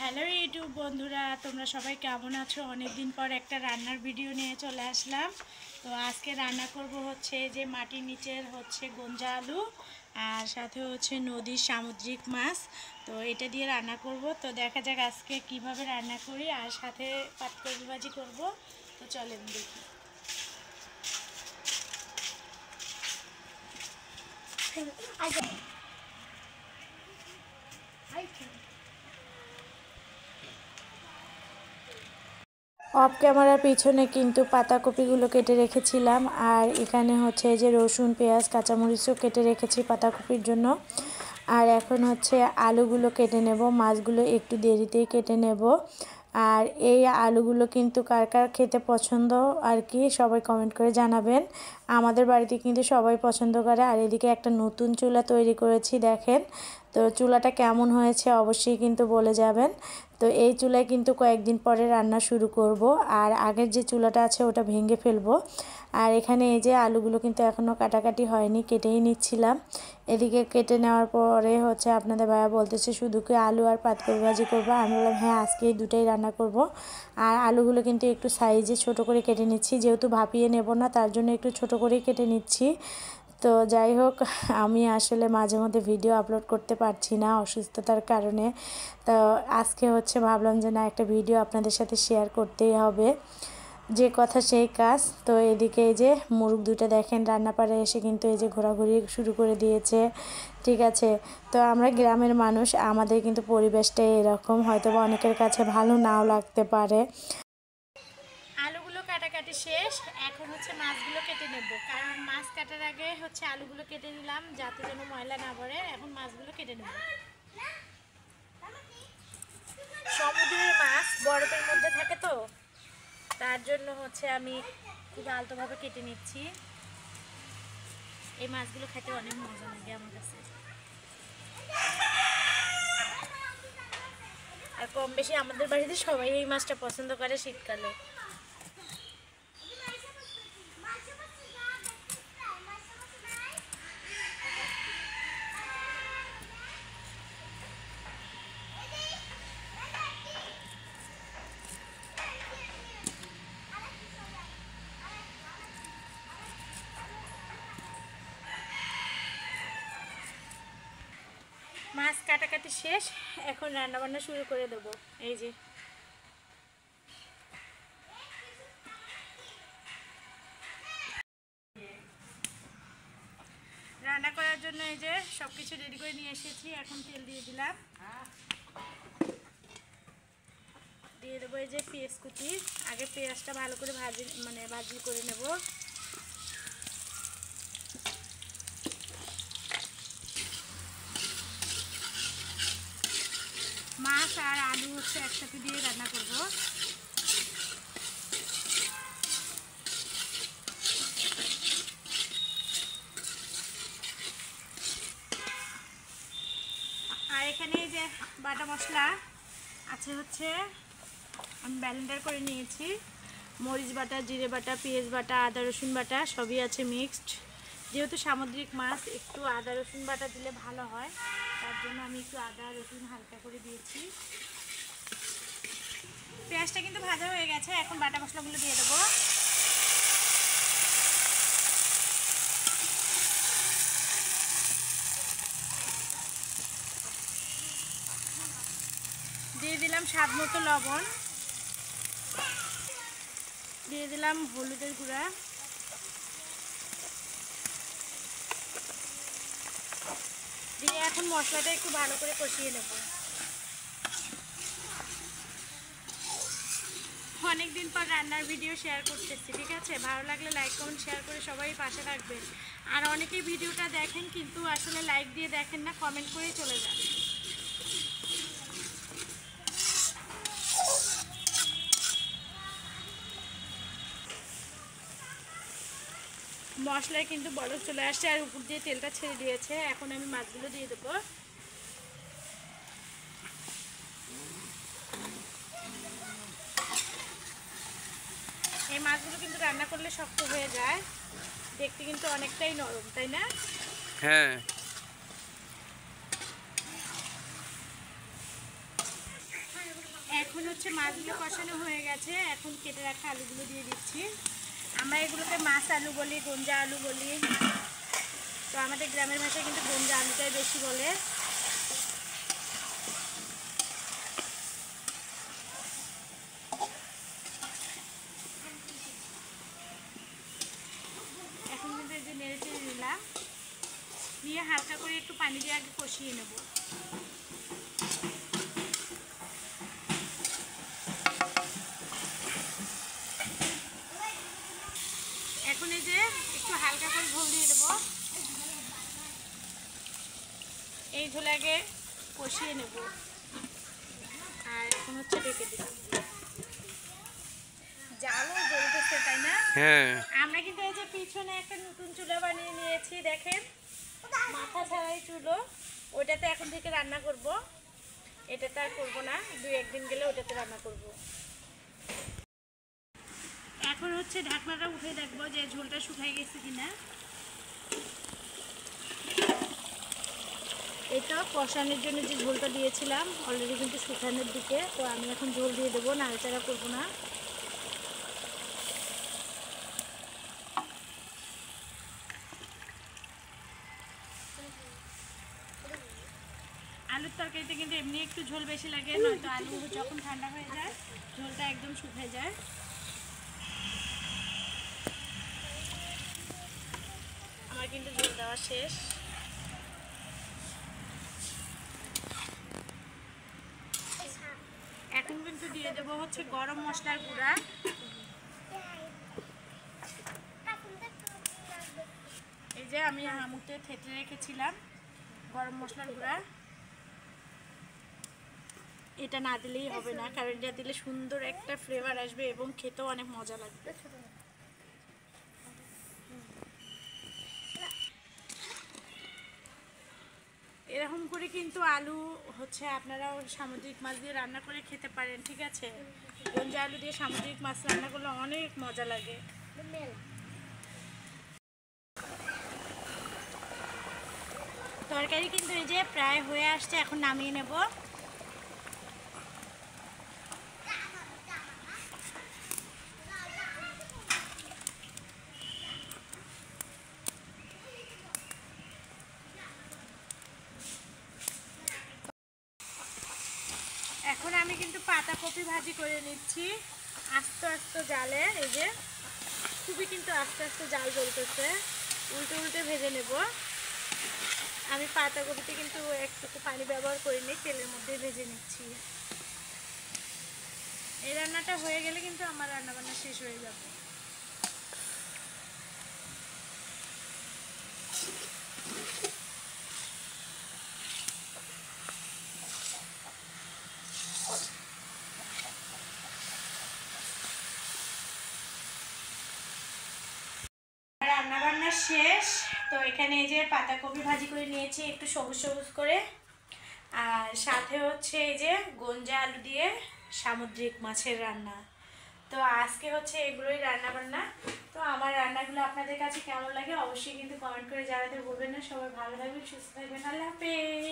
Hello YouTube বন্ধুরা, তোমরা সবাই কেমন আছো? অনেক দিন পর একটা রান্নার ভিডিও নিয়ে চলে আসলাম। তো আজকে রান্না করব হচ্ছে যে মাটির নিচের হচ্ছে গঞ্জা আলু আর সাথে হচ্ছে নদীর সামুদ্রিক মাছ। তো এটা দিয়ে রান্না করব। তো দেখা যাক আজকে কিভাবে রান্না করি, আর সাথে পাতকপি ভাজি করব। তো চলেন দেখি। অফ ক্যামেরার পিছনে কিন্তু পাতাকপিগুলো কেটে রেখেছিলাম, আর এখানে হচ্ছে যে রসুন পেঁয়াজ কাঁচামরিচও কেটে রেখেছি পাতাকপির জন্য। আর এখন হচ্ছে আলুগুলো কেটে নেব, মাছগুলো একটু দেরিতেই কেটে নেব। আর এই আলুগুলো কিন্তু কার কার খেতে পছন্দ আর কি সবাই কমেন্ট করে জানাবেন। আমাদের বাড়িতে কিন্তু সবাই পছন্দ করে। আর এদিকে একটা নতুন চুলা তৈরি করেছি, দেখেন। তো চুলাটা কেমন হয়েছে অবশ্যই কিন্তু বলে যাবেন। তো এই চুলায় কিন্তু কয়েকদিন পরে রান্না শুরু করব। আর আগের যে চুলাটা আছে ওটা ভেঙে ফেলবো। আর এখানে এই যে আলুগুলো কিন্তু এখনও কাটাকাটি হয়নি, কেটেই নিচ্ছিলাম। এদিকে কেটে নেওয়ার পরে হচ্ছে আপনাদের ভাইয়া বলতেছে শুধু কি আলু আর পাতকপি ভাজি করবো। আমি বললাম হ্যাঁ, আজকে এই দুটাই রান্না করব। আর আলুগুলো কিন্তু একটু সাইজে ছোট করে কেটে নিচ্ছি, যেহেতু ভাপিয়ে নেব না তার জন্য একটু ছোট করেই কেটে নিচ্ছি। তো যাই হোক, আমি আসলে মাঝে মধ্যে ভিডিও আপলোড করতে পারছি না অসুস্থতার কারণে। তো আজকে হচ্ছে ভাবলাম যে না, একটা ভিডিও আপনাদের সাথে শেয়ার করতেই হবে, যে কথা সেই কাজ। তো এদিকে এই যে মুরগ দুটো দেখেন রান্নাপাড়ে এসে কিন্তু এই যে ঘোরাঘুরি শুরু করে দিয়েছে। ঠিক আছে, তো আমরা গ্রামের মানুষ, আমাদের কিন্তু পরিবেশটাই এরকম, হয়তো বা অনেকের কাছে ভালো নাও লাগতে পারে। আলুগুলো কাটাকাটি শেষ, এখন হচ্ছে মাছগুলো কেটে নেব। কারণ মাছ কাটার আগে হচ্ছে আলুগুলো কেটে নিলাম যাতে যেন ময়লা না পড়ে। এখন মাছগুলো কেটে নেব। সমুদ্রের মাছ বরফের মধ্যে থাকে, তো তার জন্য হচ্ছে আমি খুব আলতোভাবে কেটে নিচ্ছি। এই মাছগুলো খেতে অনেক মজা লাগে আমার কাছে, আর কম বেশি আমাদের বাড়িতে সবাই এই মাছটা পছন্দ করে শীতকালে। মাছ কাটাকাটি শেষ, এখন রান্নাবান্না শুরু করে দেবো। এই যে রান্না করার জন্য এই যে সব কিছু রেডি করে নিয়ে এসেছি। এখন তেল দিয়ে দিলাম, দিয়ে দেবো এই যে পেঁয়াজ কুচি। আগে পেঁয়াজটা ভালো করে ভাজি করে নেব। মাছ আর আলু হচ্ছে একসাথে দিয়ে রান্না করব। আর এখানে এই যে বাটা মশলা আছে, হচ্ছে আমি ব্লেন্ডার করে নিয়েছি। মরিচ বাটা, জিরে বাটা, পেঁয়াজ বাটা, আদা রসুন বাটা সবই আছে মিক্সড। যেহেতু সামুদ্রিক মাছ একটু আদা রসুন বাটা দিলে ভালো হয়, তার জন্য আমি একটু আদা রসুন হালকা করে দিয়েছি। পেঁয়াজটা কিন্তু ভাজা হয়ে গেছে, এখন বাটা মশলাগুলো দিয়ে দেবো। দিয়ে দিলাম স্বাদ মতো লবণ, দিয়ে দিলাম হলুদের গুঁড়া, দিয়ে এখন মশলাটা একটু ভালো করে কষিয়ে নেব। অনেকদিন পর রান্নার ভিডিও শেয়ার করতেছি, ঠিক আছে? ভালো লাগলে লাইক কমেন্ট শেয়ার করে সবাই পাশে রাখবেন। আর অনেকেই ভিডিওটা দেখেন কিন্তু আসলে লাইক দিয়ে দেখেন না, কমেন্ট করেই চলে যান। মশলায় কিন্তু বরফ চলে আসছে আর উপর দিয়ে তেলটা ছেড়ে দিয়েছে। এখন আমি মাছগুলো দিয়ে দেবো। এই মাছগুলো কিন্তু রান্না করলে শক্ত হয়ে যায়, দেখতে কিন্তু অনেকটাই নরম, তাই না? হ্যাঁ। এখন হচ্ছে মাছগুলো কষানো হয়ে গেছে, এখন কেটে রাখা আলুগুলো দিয়ে দিচ্ছি। আমরা এগুলোকে মাছ আলু বলি, গঞ্জা আলু বলি, তো আমাদের গ্রামের ভাষায় কিন্তু গঞ্জা আলুটাই বেশি বলে। এখন কিন্তু এই যে নেড়ে চেড়ে নিলাম, নিয়ে হালকা করে একটু পানি দিয়ে আগে কষিয়ে নেব। এখন এই যে একটু হালকা করে ঝোল দিয়ে দেবো, এই ঝোল আগে কষিয়ে নেব। আর এখন হচ্ছে ঢেকে দিলাম, জালও জ্বলতেছে তাই না? হ্যাঁ, আমরা কিন্তু এই যে পিছনে একটা নতুন চুলা বানিয়ে নিয়েছি, দেখেন মাথা ছাড়াই চুলো, ওইটাতে এখন থেকে রান্না করব। এটাতে আর করবো না, 2-1 দিন গেলে ওটাতে রান্না করব। এখন হচ্ছে ঢাকনাটা উঠে দেখবো যে ঝোলটা শুকিয়ে গেছে কিনা। এটা কষানোর জন্য যে ঝোলটা দিয়েছিলাম অলরেডি কিন্তু শুকানোর দিকে, তো আমি এখন ঝোল দিয়ে দেবো, নাড়াচাড়া করবো না। আলুর তরকারিতে কিন্তু এমনি একটু ঝোল বেশি লাগে, নয়তো আলু যখন ঠান্ডা হয়ে যায় ঝোলটা একদম শুকিয়ে যায়। আমার কিন্তু ঝোল দেওয়া শেষ। এখন কিন্তু দিয়ে দেবো হচ্ছে গরম মশলার গুঁড়া। এই যে আমি হামুতে থেতলে রেখেছিলাম গরম মশলার গুঁড়া, এটা না দিলেই হবে না, কারণ এটা দিলে সুন্দর একটা ফ্লেভার আসবে এবং খেতেও অনেক মজা লাগবে। এরকম করে কিন্তু আলু হচ্ছে আপনারাও সামুদ্রিক মাছ দিয়ে রান্না করে খেতে পারেন, ঠিক আছে? গঞ্জা আলু দিয়ে সামুদ্রিক মাছ রান্না করলে অনেক মজা লাগে। তরকারি কিন্তু এই যে প্রায় হয়ে আসছে, এখন নামিয়ে নেব। এখন আমি কিন্তু পাতাকপি ভাজি করে নিচ্ছি আস্তে আস্তে জালে। এই যে খুবই কিন্তু আস্তে আস্তে জাল জ্বলতেছে, উল্টে উল্টে ভেজে নেব। আমি পাতাকপিতে কিন্তু একটু পানি ব্যবহার করিনি, তেলের মধ্যে ভেজে নিচ্ছি। এই রান্নাটা হয়ে গেলে কিন্তু আমার রান্নাবান্না শেষ হয়ে যাবে। রান্নাবান্না শেষ, তো এখানে এই যে পাতাকপি ভাজি করে নিয়েছি একটু সবুজ সবুজ করে, আর সাথে হচ্ছে এই যে গঞ্জা আলু দিয়ে সামুদ্রিক মাছের রান্না। তো আজকে হচ্ছে এগুলোই রান্না বান্না। তো আমার রান্নাগুলো আপনাদের কাছে কেমন লাগে অবশ্যই কিন্তু কমেন্ট করে জানাতে ভুলবেন না। সবাই ভালো থাকবেন, সুস্থ থাকবেন, আল্লাহ হাফেজ।